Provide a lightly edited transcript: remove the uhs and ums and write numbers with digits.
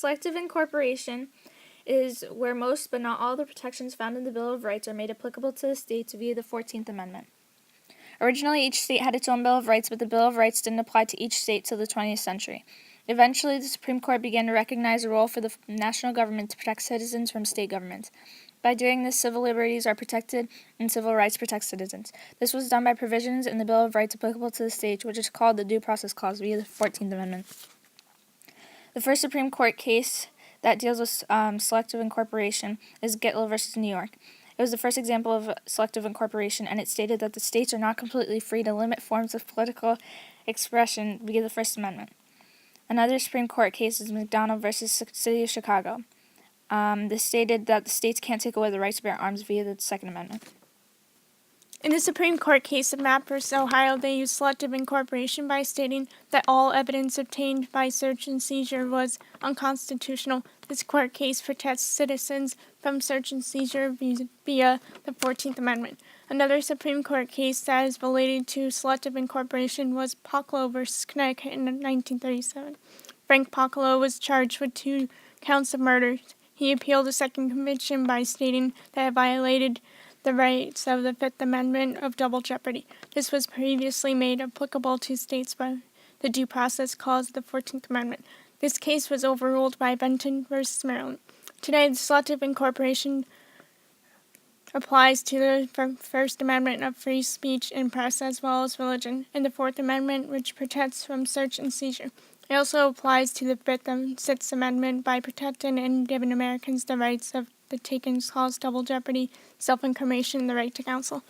Selective incorporation is where most but not all the protections found in the Bill of Rights are made applicable to the states via the 14th Amendment. Originally, each state had its own Bill of Rights, but the Bill of Rights didn't apply to each state till the 20th century. Eventually, the Supreme Court began to recognize a role for the national government to protect citizens from state governments. By doing this, civil liberties are protected and civil rights protect citizens. This was done by provisions in the Bill of Rights applicable to the states, which is called the Due Process Clause via the 14th Amendment. The first Supreme Court case that deals with selective incorporation is Gitlow v. New York. It was the first example of selective incorporation, and it stated that the states are not completely free to limit forms of political expression via the First Amendment. Another Supreme Court case is McDonald v. City of Chicago. This stated that the states can't take away the right to bear arms via the Second Amendment. In the Supreme Court case of Mapp v. Ohio, they used selective incorporation by stating that all evidence obtained by search and seizure was unconstitutional. This court case protects citizens from search and seizure via the 14th Amendment. Another Supreme Court case that is related to selective incorporation was Pocklow v. Connecticut in 1937. Frank Pocklow was charged with 2 counts of murder. He appealed a second conviction by stating that it violated the rights of the Fifth Amendment of double jeopardy. This was previously made applicable to states by the Due Process Clause of the 14th Amendment. This case was overruled by Benton v. Maryland. Today, the selective incorporation applies to the First Amendment of free speech and press as well as religion, and the Fourth Amendment, which protects from search and seizure. It also applies to the Fifth and Sixth Amendment by protecting and giving Americans the rights of the Takings Clause, double jeopardy, self-incrimination, and the right to counsel.